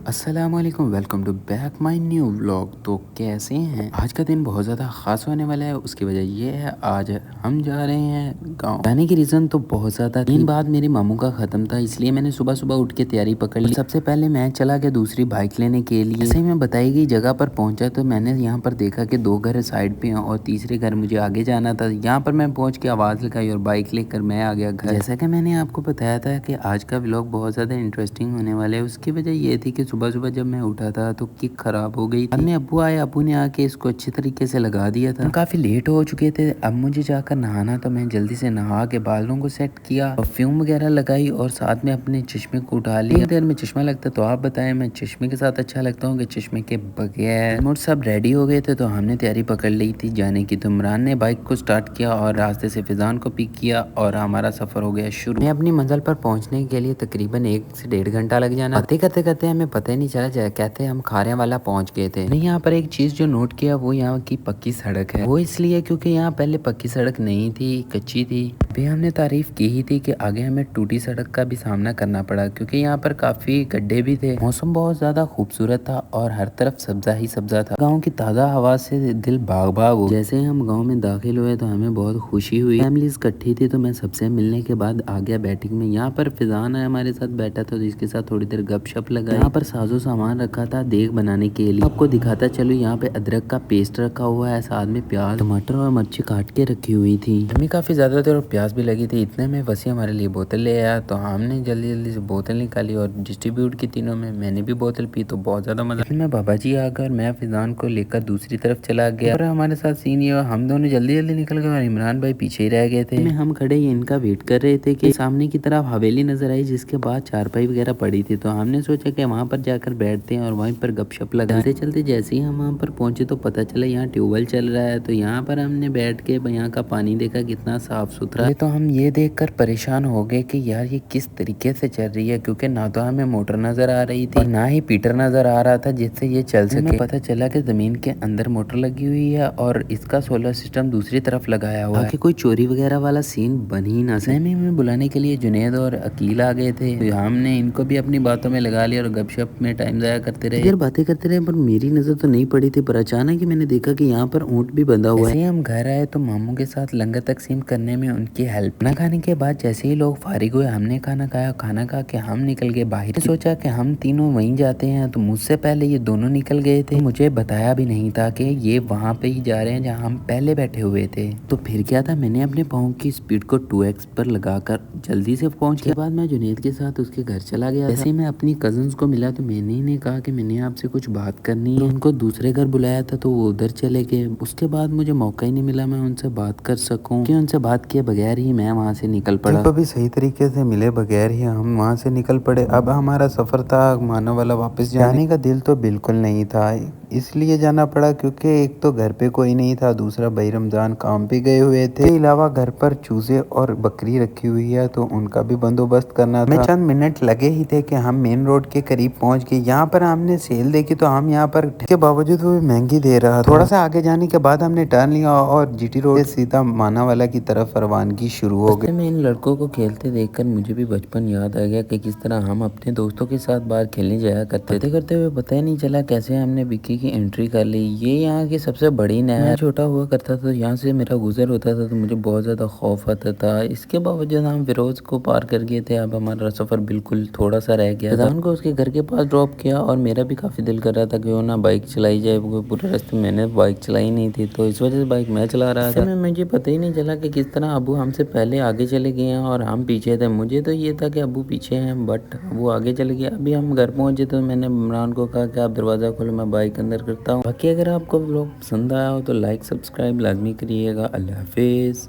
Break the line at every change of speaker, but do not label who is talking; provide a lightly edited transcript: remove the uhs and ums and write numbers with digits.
अस्सलामुअलैकुम, welcome to back my new vlog. तो कैसे हैं? आज का दिन बहुत ज़्यादा ख़ास होने वाला है। उसकी वजह ये है, आज हम जा रहे हैं गांव। जाने की रीज़न तो बहुत ज़्यादा दिन बाद मेरे मामू का ख़त्म था, इसलिए मैंने सुबह सुबह उठ के तैयारी पकड़ ली। सबसे पहले मैं चला गया दूसरी बाइक लेने के लिए। जैसे ही मैं बताई गई जगह पर पहुंचा तो मैंने यहाँ पर देखा कि 2 घर साइड पे हैं और तीसरे घर मुझे आगे जाना था। यहाँ पर मैं पहुँच के आवाज़ लगाई और बाइक लेकर मैं आ गया घर। जैसा कि मैंने आपको बताया था कि आज का व्लॉग बहुत ज़्यादा इंटरेस्टिंग होने वाला है। उसकी वजह ये थी कि सुबह सुबह जब मैं उठा था तो किक खराब हो गई थी। बाद में अब्बू आए, अब्बू ने आके इसको अच्छे तरीके से लगा दिया था। हम काफ़ी लेट हो चुके थे, अब मुझे जाकर नहाना, तो मैं जल्दी से नहा के बालों को सेट किया, परफ्यूम वगैरह लगाई और साथ में अपने चश्मे को उठा लिया। देर में चश्मा लगता तो आप बताएं, मैं चश्मे के साथ अच्छा लगता हूँ कि चश्मे के बगैर। मोट सब रेडी हो गए थे तो हमने तैयारी पकड़ ली थी जाने की। तो इमरान ने बाइक को स्टार्ट किया और रास्ते से फिजान को पिक किया और हमारा सफर हो गया शुरू। मैं अपनी मंजिल पर पहुंचने के लिए तकरीबन 1 से 1.5 घंटा लग जाना। बातें करते करते हमें पता ही नहीं चला, कहते हम खारे वाला पहुंच गए थे। नहीं, यहाँ पर एक चीज जो नोट किया वो यहाँ की पक्की सड़क है। वो इसलिए क्योंकि यहाँ पहले पक्की सड़क नहीं थी, कच्ची थी। फिर हमने तारीफ की ही थी कि आगे हमें टूटी सड़क का भी सामना करना पड़ा क्योंकि यहाँ पर काफी गड्ढे भी थे। मौसम बहुत ज्यादा खूबसूरत था और हर तरफ सब्जा ही सब्जा था। गाँव की ताज़ा हवा से दिल बाग बाग हो। जैसे ही हम गाँव में दाखिल हुए तो हमें बहुत खुशी हुई। फैमिलीज इकट्ठी थी तो मैं सबसे मिलने के बाद आ गया बैठक में। यहाँ पर फिजान है हमारे साथ बैठा था, जिसके साथ थोड़ी देर गपशप लगा। यहाँ पर साजो सामान रखा था देग बनाने के लिए। आपको दिखाता चलो, यहाँ पे अदरक का पेस्ट रखा हुआ है, साथ में प्याज, टमाटर और मिर्ची काट के रखी हुई थी। हमें काफी ज्यादा देर और प्याज भी लगी थी। इतने में वसी हमारे लिए बोतल ले आया तो हमने जल्दी जल्दी से बोतल निकाली और डिस्ट्रीब्यूट की तीनों में। मैंने भी बोतल पी तो बहुत ज्यादा मजा। फिर मैं बाबा जी आकर मैं फिजान को लेकर दूसरी तरफ चला गया और हमारे साथ सीन ये, हम दोनों जल्दी जल्दी निकल गए और इमरान भाई पीछे ही रह गए थे। हम खड़े इनका वेट कर रहे थे कि सामने की तरफ हवेली नजर आई, जिसके बाद चारपाई वगैरह पड़ी थी। तो हमने सोचा कि वहां पर जाकर बैठते हैं और वहीं पर गपशप लगाते चलते। जैसे ही हम वहां पर पहुंचे तो पता चला यहाँ ट्यूबवेल चल रहा है। तो यहाँ पर हमने बैठ के यहाँ का पानी देखा कितना साफ सुथरा है। तो हम ये देखकर परेशान हो गए कि यार ये किस तरीके से चल रही है, क्योंकि ना तो हमें मोटर नजर आ रही थी और ना ही पीटर नजर आ रहा था जिससे ये चल सके। हमें पता चला कि जमीन के अंदर मोटर लगी हुई है और इसका सोलर सिस्टम दूसरी तरफ लगाया हुआ है कि कोई चोरी वगैरह वाला सीन बन ही ना सके। हमें बुलाने के लिए जुनेद और अकील आ गए थे, तो हमने इनको भी अपनी बातों में लगा लिया और गपशप में टाइम जाया करते रहे। इधर बातें करते रहे, पर मेरी नजर तो नहीं पड़ी थी। पर अचानक ही मैंने देखा कि यहाँ पर ऊँट भी बंधा हुआ है। जैसे हम घर आए तो मामू के साथ लंगर तकसीम करने में उनकी हेल्प। खाना खाने के बाद जैसे ही लोग फारिग हुए हमने खाना खाया। खाना खा के हम निकल गए बाहर। सोचा कि हम तीनों वहीं जाते हैं, तो मुझसे पहले ये दोनों निकल गए थे। मुझे बताया भी नहीं था कि ये वहाँ पे ही जा रहे हैं जहाँ हम पहले बैठे हुए थे। तो फिर क्या था, मैंने अपने पाँव की स्पीड को 2x पर लगाकर जल्दी से पहुंच गया। बाद मैं जुनेद के साथ उसके घर चला गया। जैसे ही मैं अपनी कजन्स को मिला तो मैंने इन्हें कहा कि मैंने आपसे कुछ बात करनी है। उनको दूसरे घर बुलाया था तो वो उधर चले गए। उसके बाद मुझे मौका ही नहीं मिला मैं उनसे बात कर सकूं, कि उनसे बात किए बगैर ही मैं वहाँ से निकल पड़ा।
कभी सही तरीके से मिले बगैर ही हम वहाँ से निकल पड़े। अब हमारा सफ़र था मानो वाला वापस जाने का दिल तो बिल्कुल नहीं था, इसलिए जाना पड़ा क्योंकि एक तो घर पे कोई नहीं था, दूसरा भाई रमज़ान काम पे गए हुए थे। इसके अलावा घर पर चूजे और बकरी रखी हुई है तो उनका भी बंदोबस्त करना था। चंद मिनट लगे ही थे कि हम मेन रोड के करीब पहुंच गए। यहाँ पर हमने सेल देखी तो हम यहाँ पर के बावजूद वो भी महंगी दे रहा था। थोड़ा सा आगे जाने के बाद हमने टर्न लिया और जीटी रोड सीधा मानावाला की तरफ रवानगी शुरू हो गई।
में इन लड़कों को खेलते देखकर मुझे भी बचपन याद आ गया कि किस तरह हम अपने दोस्तों के साथ बाहर खेलने जाया करते करते हुए पता ही नहीं चला कैसे हमने विक्की की एंट्री कर ली। ये यहाँ की सबसे बड़ी नहर। मैं छोटा हुआ करता था, यहाँ से मेरा गुजर होता था तो मुझे बहुत ज्यादा खौफ आता था। इसके बावजूद हम फिरोज को पार कर गए थे। अब हमारा सफर बिल्कुल थोड़ा सा रह गया था। उनको उसके घर के पास ड्रॉप किया और मेरा भी काफी दिल कर रहा था कि वो ना बाइक चलाई जाए। वो पूरे रास्ते मैंने बाइक चलाई नहीं थी तो इस वजह से बाइक मैं चला रहा था। मुझे पता ही नहीं चला कि किस तरह अबू हमसे पहले आगे चले गए हैं और हम पीछे थे। मुझे तो ये था कि अबू पीछे हैं, बट वो आगे चले गए। अभी हम घर पहुंचे तो मैंने इमरान को कहा कि आप दरवाज़ा खोलो, मैं बाइक अंदर करता हूँ। बाकी अगर आपको व्लॉग पसंद आया हो तो लाइक सब्सक्राइब लाजमी करिएगा। अल्लाह हाफिज़।